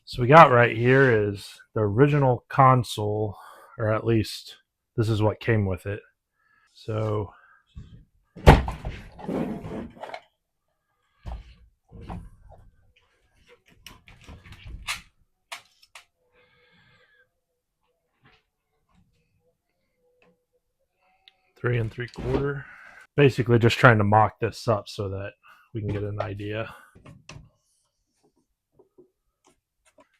So we got right here is the original console, or at least this is what came with it. So three and 3/4. Basically just trying to mock this up so that we can get an idea.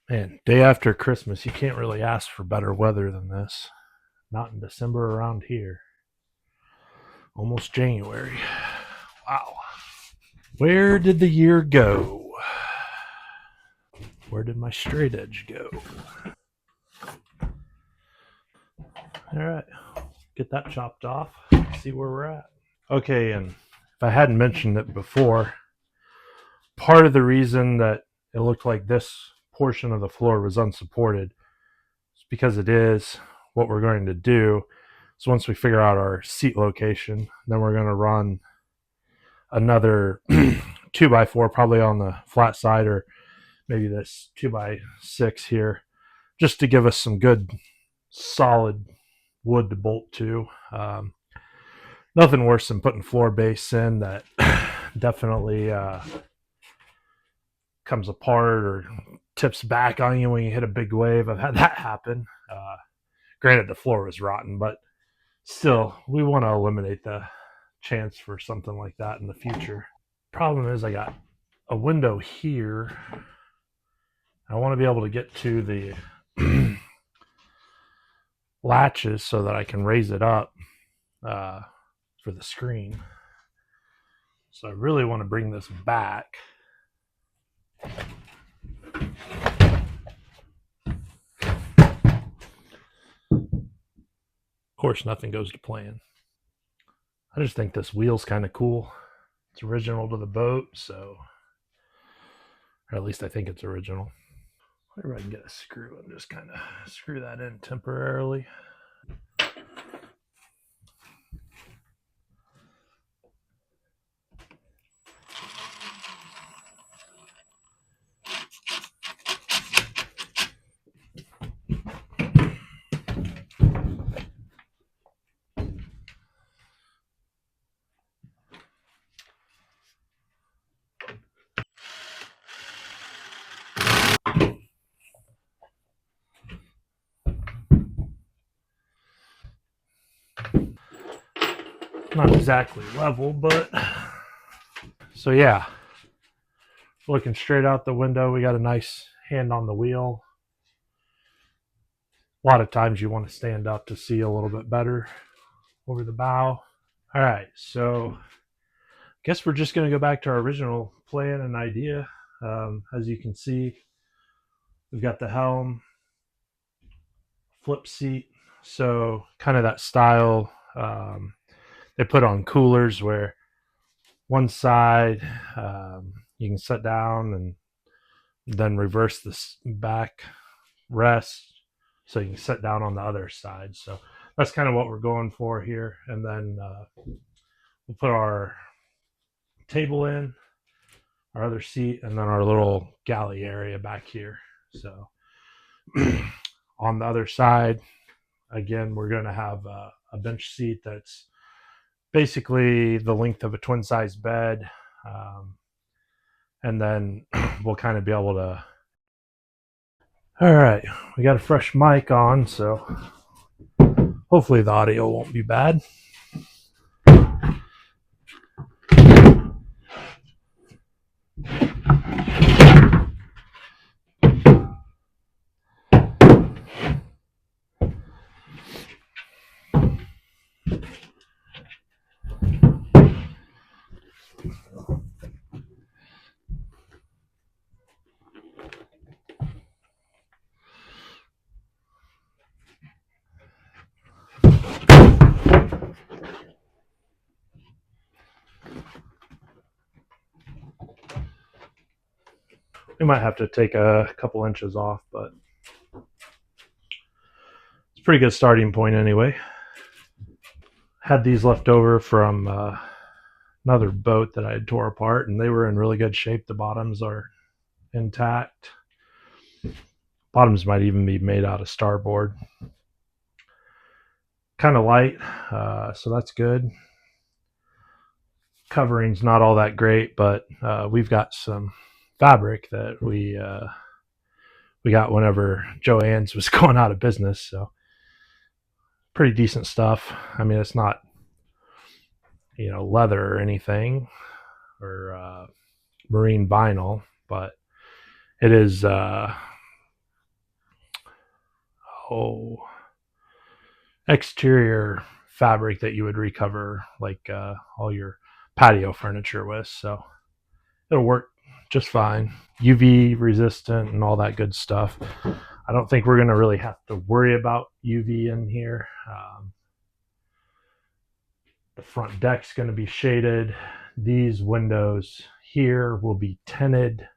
Man, day after Christmas, you can't really ask for better weather than this. Not in December around here. Almost January. Wow. Where did the year go? Where did my straight edge go? All right, get that chopped off, see where we're at. Okay, and if I hadn't mentioned it before, part of the reason that it looked like this portion of the floor was unsupported is because it is. What we're going to do is once we figure out our seat location, then we're going to run another 2x4 probably on the flat side, or maybe this 2x6 here, just to give us some good solid wood to bolt to. Nothing worse than putting floor base in that definitely comes apart or tips back on you when you hit a big wave. I've had that happen. Granted, the floor was rotten, but still, we want to eliminate the chance for something like that in the future. Problem is, I got a window here. I want to be able to get to the latches so that I can raise it up for the screen. So I really want to bring this back. Of course, nothing goes to plan. I just think this wheel's kind of cool. It's original to the boat, so, or at least I think it's original. Whenever I can get a screw and just kind of screw that in temporarily. Not exactly level, but so yeah, looking straight out the window, we got a nice hand on the wheel. A lot of times you want to stand up to see a little bit better over the bow. All right, so I guess we're just going to go back to our original plan and idea. As you can see, we've got the helm, flip seat, so kind of that style they put on coolers where one side you can sit down and then reverse this back rest so you can sit down on the other side. So that's kind of what we're going for here. And then we'll put our table in, our other seat, and then our little galley area back here. So on the other side, again, we're going to have a bench seat that's basically the length of a twin size bed. And then we'll kind of be able to. All right, we got a fresh mic on, so hopefully the audio won't be bad. We might have to take a couple inches off, but it's a pretty good starting point anyway. Had these left over from another boat that I had tore apart, and they were in really good shape. The bottoms are intact. Bottoms might even be made out of starboard. Kind of light, so that's good. Covering's not all that great, but we've got some fabric that we got whenever Joann's was going out of business, so pretty decent stuff. I mean, it's not leather or anything or marine vinyl, but it is exterior fabric that you would recover like all your patio furniture with, so it'll work just fine. UV resistant and all that good stuff. I don't think we're going to really have to worry about UV in here. The front deck's going to be shaded. These windows here will be tinted.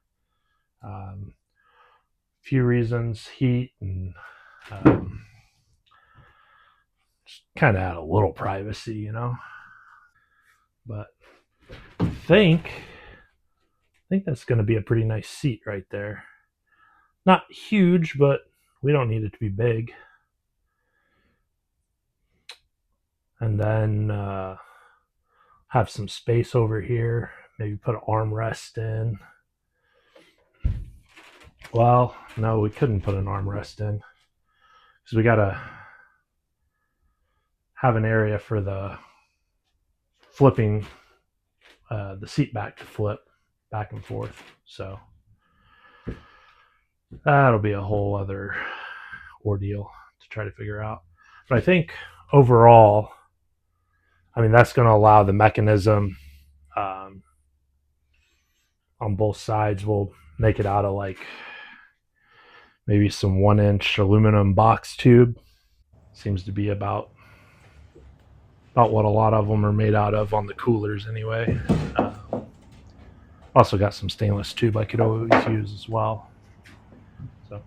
Few reasons: heat and just kind of add a little privacy, But I think that's going to be a pretty nice seat right there. Not huge, but we don't need it to be big. And then have some space over here. Maybe put an armrest in. Well, no, we couldn't put an armrest in because we got to have an area for the flipping the seat back to flip back and forth. So that'll be a whole other ordeal to try to figure out. But I think overall, I mean, that's going to allow the mechanism on both sides. We'll make it out of like maybe some 1-inch aluminum box tube. Seems to be about what a lot of them are made out of on the coolers anyway. Also got some stainless tube I could always use as well. So,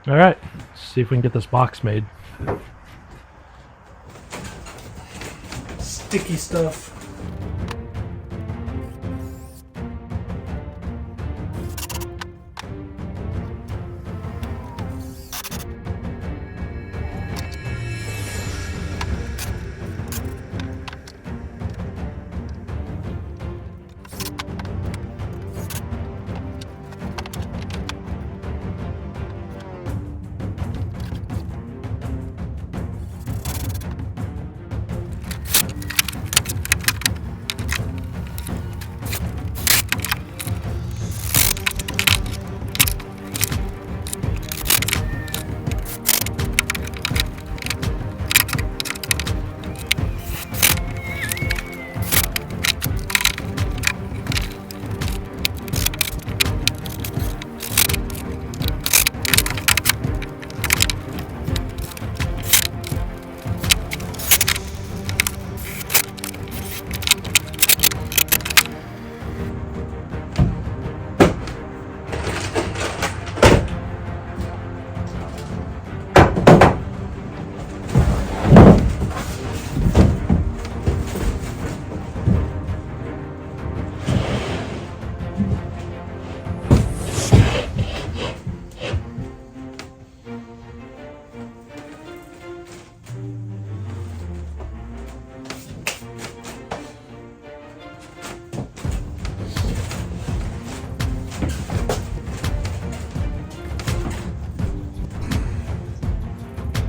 all right, let's see if we can get this box made. Sticky stuff.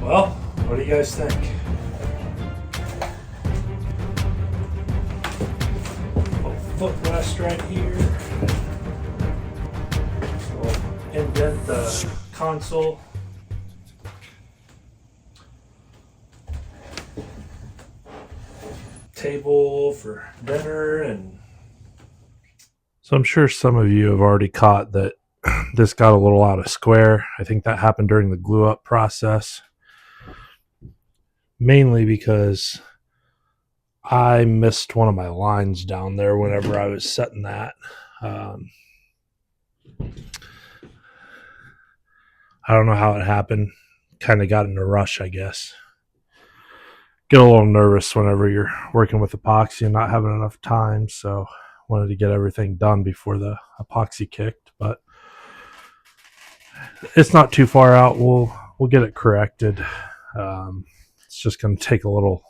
Well, what do you guys think? Footrest right here. We'll indent the console. Table for dinner, and so I'm sure some of you have already caught that this got a little out of square. I think that happened during the glue up process, mainly because I missed one of my lines down there whenever I was setting that. I don't know how it happened. Kind of got in a rush, I guess. Get a little nervous whenever you're working with epoxy and not having enough time, so wanted to get everything done before the epoxy kicked. But it's not too far out. We'll get it corrected. It's just going to take a little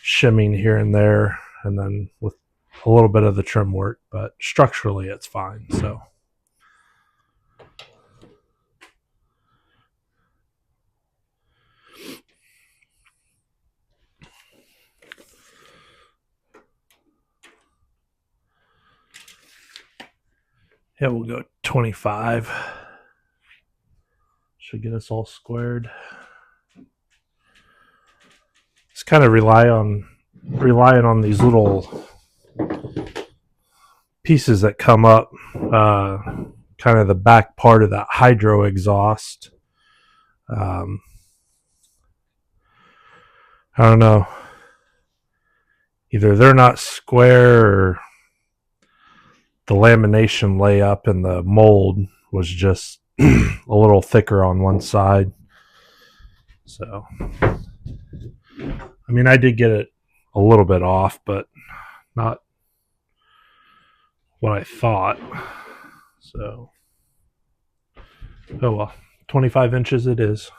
shimming here and there, and then with a little bit of the trim work, but structurally it's fine. So yeah, we'll go 25. Should get us all squared. Just kind of relying on these little pieces that come up, kind of the back part of that hydro exhaust. I don't know. Either they're not square or the lamination layup in the mold was just a little thicker on one side. So, I mean, I did get it a little bit off, but not what I thought. So, oh well, 25 inches it is.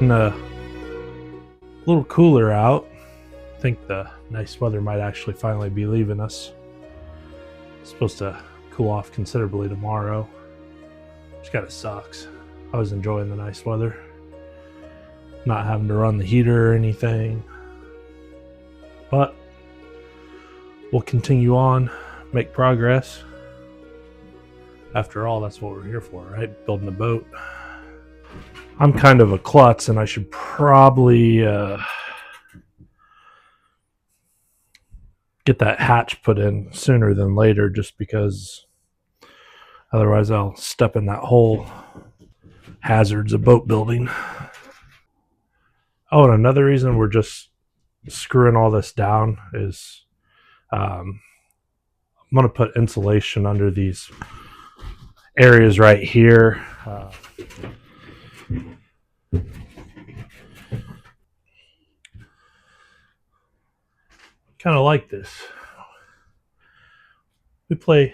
A little cooler out. I think the nice weather might actually finally be leaving us. It's supposed to cool off considerably tomorrow. Just kind of sucks. I was enjoying the nice weather, not having to run the heater or anything. But we'll continue on, make progress. After all, that's what we're here for, right? Building a boat. I'm kind of a klutz, and I should probably get that hatch put in sooner than later, just because otherwise I'll step in that hole. Hazards of boat building. Oh, and another reason we're just screwing all this down is I'm going to put insulation under these areas right here. Kind of like this. We play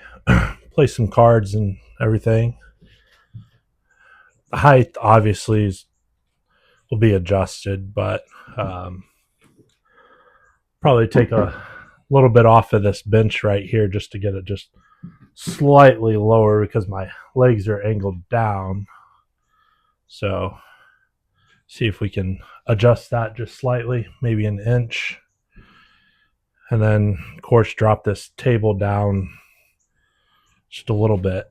some cards and everything. The height obviously will be adjusted, but probably take a little bit off of this bench right here just to get it just slightly lower because my legs are angled down. So see if we can adjust that just slightly, maybe an inch. And then, of course, drop this table down just a little bit.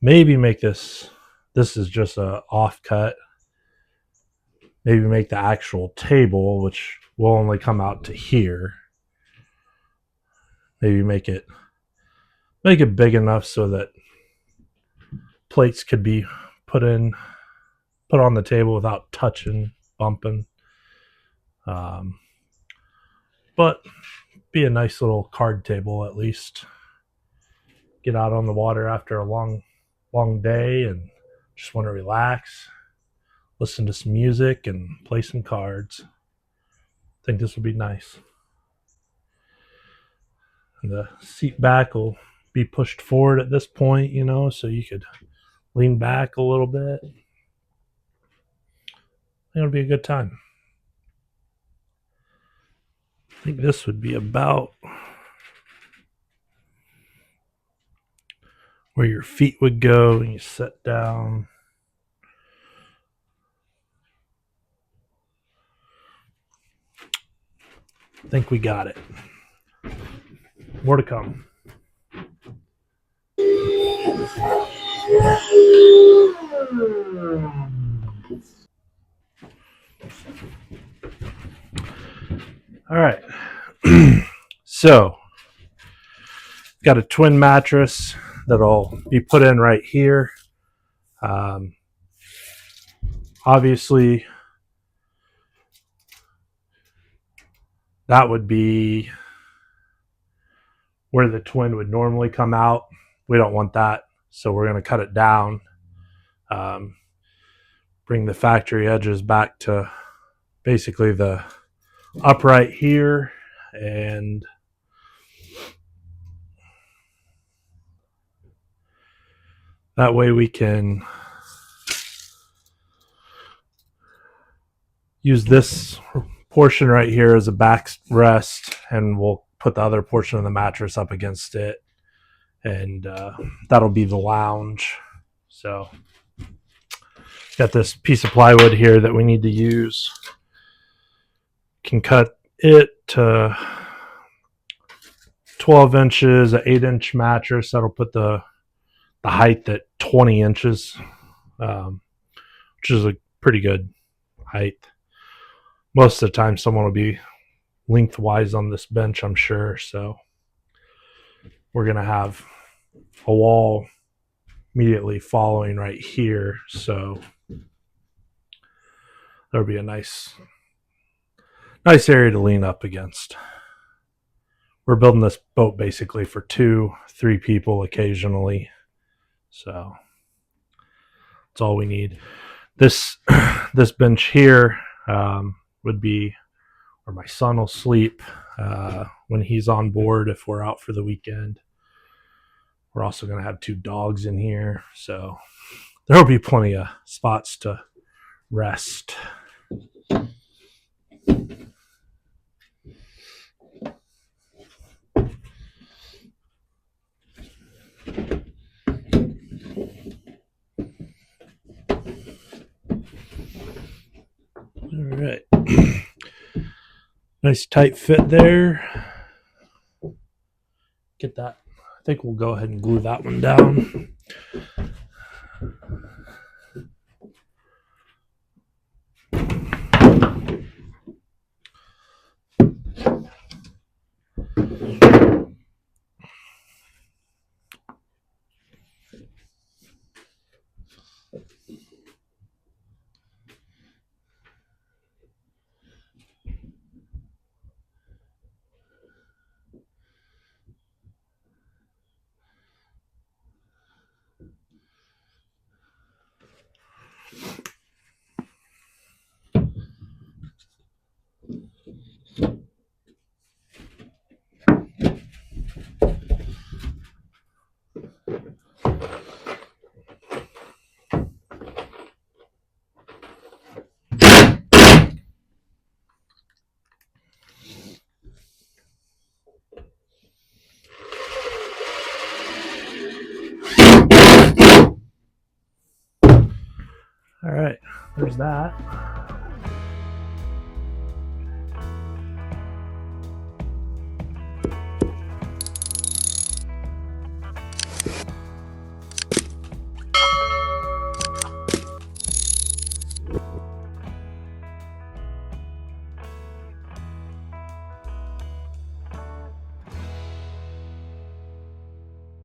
Maybe make this is just a offcut. Maybe make the actual table, which will only come out to here. Maybe make it big enough so that plates could be put on the table without touching bumping. But be a nice little card table at least. Get out on the water after a long day and just want to relax, listen to some music and play some cards. I think this would be nice. And the seat back will be pushed forward at this point, so you could lean back a little bit. I think it'll be a good time. I think this would be about where your feet would go when you sit down. I think we got it. More to come. All right. So, got a twin mattress that'll be put in right here. Obviously, that would be where the twin would normally come out. We don't want that, so we're going to cut it down. Bring the factory edges back to basically the upright here, and that way we can use this portion right here as a backrest, and we'll put the other portion of the mattress up against it, and that'll be the lounge. So got this piece of plywood here that we need to use. Can cut it to 12 inches, an 8-inch mattress. That'll put the height at 20 inches, which is a pretty good height. Most of the time someone will be lengthwise on this bench, I'm sure. So we're going to have a wall immediately following right here. So there'll be a nice area to lean up against. We're building this boat basically for 2-3 people occasionally. So that's all we need. This bench here would be where my son will sleep when he's on board if we're out for the weekend. We're also going to have 2 dogs in here, so there will be plenty of spots to rest. All right. Nice tight fit there. Get that. I think we'll go ahead and glue that one down. All right, there's that.